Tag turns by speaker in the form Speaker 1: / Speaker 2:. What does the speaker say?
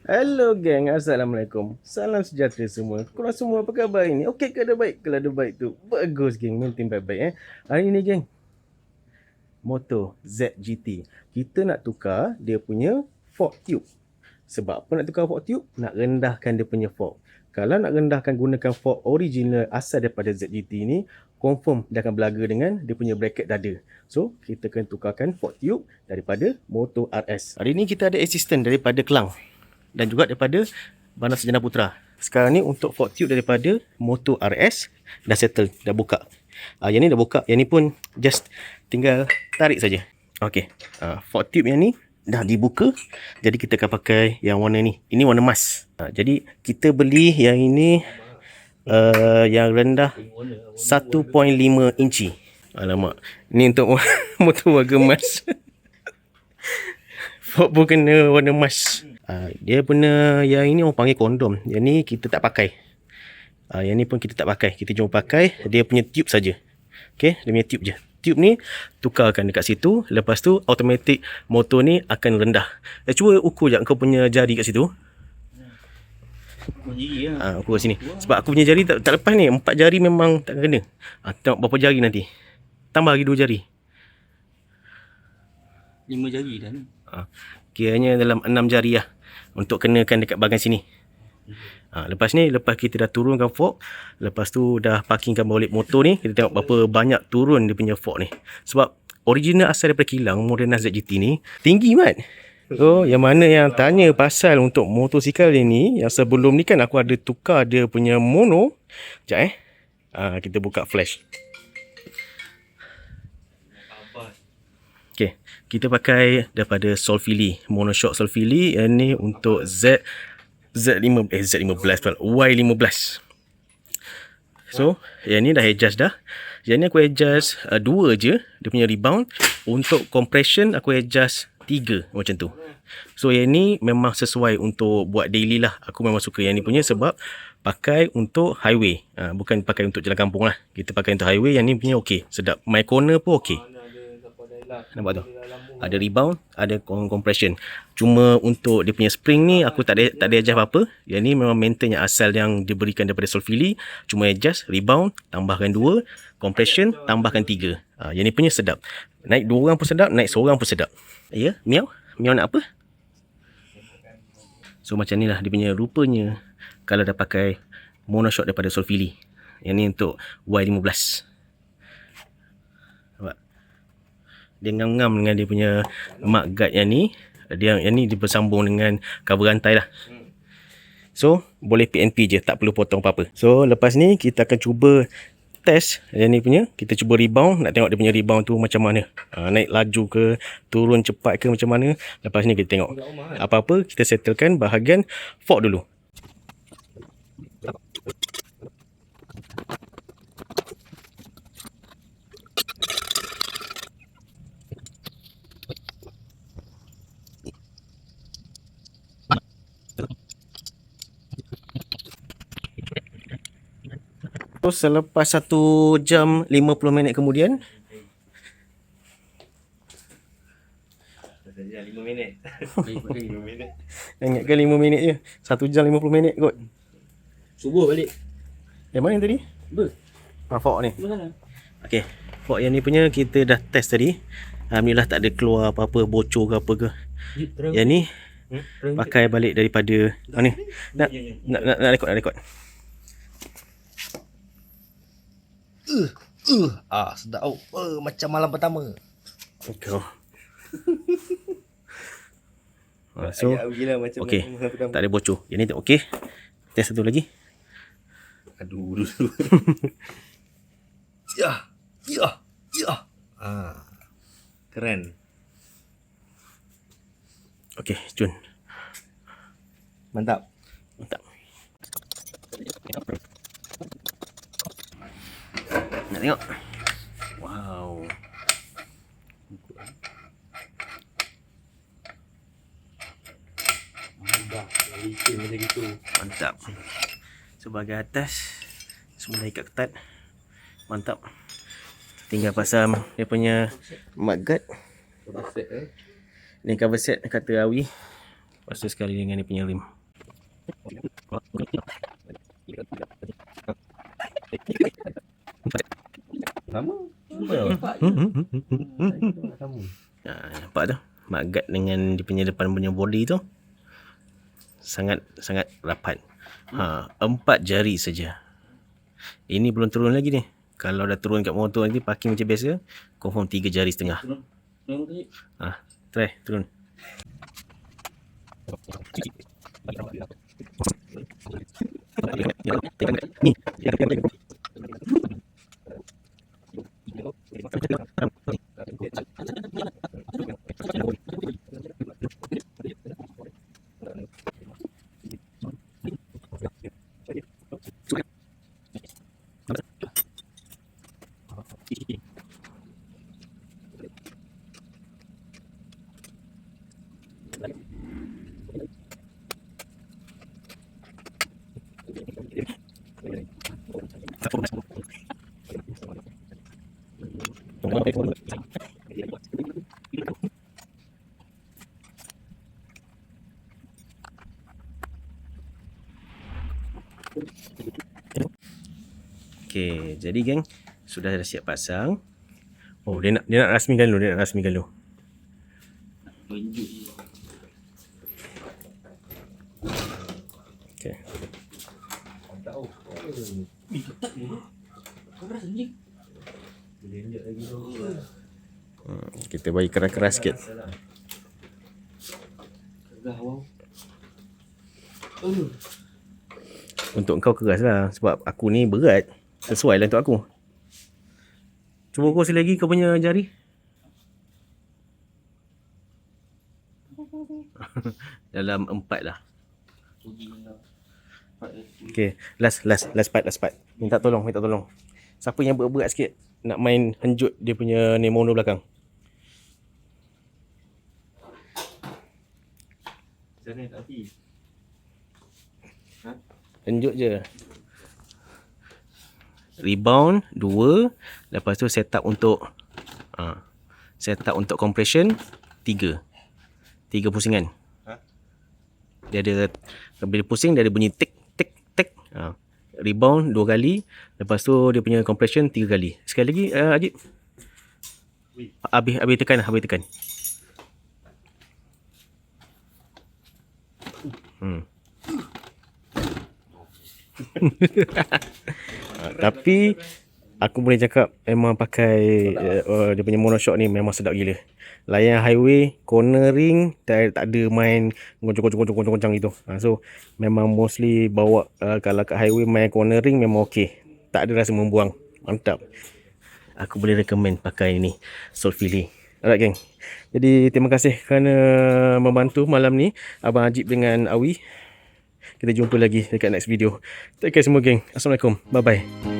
Speaker 1: Hello geng, Assalamualaikum. Salam sejahtera semua. Korang semua apa khabar ini? Okey ke ada baik? Kalau ada baik tu, bagus geng. Maintain baik-baik Hari ni geng, motor ZGT. Kita nak tukar dia punya fork tube. Sebab apa nak tukar fork tube? Nak rendahkan dia punya fork. Kalau nak rendahkan gunakan fork original asal daripada ZGT ni, confirm dia akan belaga dengan dia punya bracket dada. So, kita akan tukarkan fork tube daripada motor RS. Hari ni kita ada assistant daripada Kelang dan juga daripada Bandar Sarjana Putra. Sekarang ni untuk fork tube daripada motor RS dah settle, dah buka. Yang ni dah buka, yang ni pun just tinggal tarik saja. Okey. Fork tube yang ni dah dibuka. Jadi kita akan pakai yang warna ni. Ini warna emas. Jadi kita beli yang ini yang rendah 1.5 inci. Alamak. Ni untuk motor warga emas. Fork pun kena warna emas. Dia punya yang ini orang panggil kondom. Yang ni kita tak pakai. Yang ni pun kita tak pakai. Kita cuma pakai dia punya tube saja. Okey, dia punya tube je. Tube ni tukarkan dekat situ. Lepas tu automatic motor ni akan rendah. Cuba ukur je kau punya jari kat situ. Ukur kat sini. Sebab aku punya jari tak lepas ni. 4 jari memang tak kena. Tengok berapa jari nanti. Tambah lagi 2 jari.
Speaker 2: 5 jari dah ni.
Speaker 1: Kiranya dalam 6 jari lah. Untuk kenakan dekat bahagian sini. Lepas ni, lepas kita dah turunkan fork, lepas tu dah parkingkan balik motor ni, kita tengok berapa banyak turun dia punya fork ni. Sebab original asal daripada kilang Morenas ZGT ni tinggi mat. So yang mana yang tanya pasal untuk motosikal ni, yang sebelum ni kan aku ada tukar dia punya mono. Sekejap kita buka flash. Okay, kita pakai daripada Solfili, Monoshock Solfili. Yang ni untuk Y15. So, yang ni dah adjust dah. Yang ni aku adjust 2 je, dia punya rebound. Untuk compression aku adjust 3 macam tu. So, yang ni memang sesuai untuk buat daily lah. Aku memang suka yang ni punya sebab pakai untuk highway. Bukan pakai untuk jalan kampung lah. Kita pakai untuk highway, yang ni punya okey. Sedap. My corner pun okey. Nampak tu? Ada rebound, ada compression. Cuma untuk dia punya spring ni aku tak ada adjust apa-apa. Yang ni memang maintain yang asal yang diberikan daripada Solfili. Cuma adjust rebound, tambahkan 2, compression, tambahkan 3. Yang ni punya sedap. Naik 2 orang pun sedap, naik seorang pun sedap. Ya, Miau? Miau nak apa? So macam ni lah dia punya rupanya kalau dah pakai Monoshock daripada Solfili. Yang ni untuk Y15. Dia ngam-ngam dengan dia punya mudguard yang ni. Yang ni dia bersambung dengan cover rantai lah. So, boleh PNP je. Tak perlu potong apa-apa. So, lepas ni kita akan cuba test yang ni punya. Kita cuba rebound. Nak tengok dia punya rebound tu macam mana. Naik laju ke, turun cepat ke macam mana. Lepas ni kita tengok. Apa-apa kita settlekan bahagian fork dulu. So, selepas 1 jam 50 minit kemudian,
Speaker 2: 5 minit. 5 minit.
Speaker 1: ingatkan 5 minit je. 1 jam 50 minit kot.
Speaker 2: Subuh balik.
Speaker 1: Mana yang tadi? Fork ni. Okey, fork yang ni punya kita dah test tadi. Alhamdulillah tak ada keluar apa-apa, bocor ke apa ke. Yang ni pakai balik daripada ni. Nak rekod.
Speaker 2: Sedap. Macam malam pertama.
Speaker 1: Kau. So, okey. Tak ada bocor. Yang ni tak okey. Test satu lagi.
Speaker 2: Aduh dulu. Ya. Keren.
Speaker 1: Okey, cun.
Speaker 2: Mantap.
Speaker 1: Nak tengok. Wow. Mantap. Sebagai atas semua dah ikat ketat. Mantap. Tinggal pasang dia punya mudguard. Ni cover set kata Awi. Lepas tu sekali dengan dia punya rim. Sama. Nampak tu? Mak Gad dengan dia punya depan punya body tu sangat rapat. 4 jari saja. Ini belum turun lagi ni. Kalau dah turun kat motor nanti parking macam biasa, confirm 3 jari setengah. Try turun. Okey, jadi geng, sudah dah siap pasang. Oh, dia nak rasmikan dulu, Okey. Kita bagi keras-keras sikit. Untuk kau keras lah, sebab aku ni berat. Sesuai lah untuk aku. Cuba kau lagi kau punya jari. Dalam 4 lah. Okay, last part. Minta tolong. Siapa yang berat sikit nak main henjut dia punya Nemono belakang. Henjut je. Rebound 2, lepas tu set up untuk compression 3 pusingan. Dia ada, bila pusing dia ada bunyi tik. Rebound 2 kali, lepas tu dia punya compression 3 kali. Sekali lagi Ajib. Habis tekan. Tapi aku boleh cakap memang pakai dia punya monoshock ni memang sedap gila. Layan highway, cornering, tak ada main goncang gitu. So memang mostly bawa kalau kat highway main cornering memang okey. Tak ada rasa membuang. Mantap. Aku boleh recommend pakai ni, Solfili. Alright geng. Jadi terima kasih kerana membantu malam ni Abang Ajib dengan Awi. Kita jumpa lagi dekat next video. Take care semua geng. Assalamualaikum. Bye bye.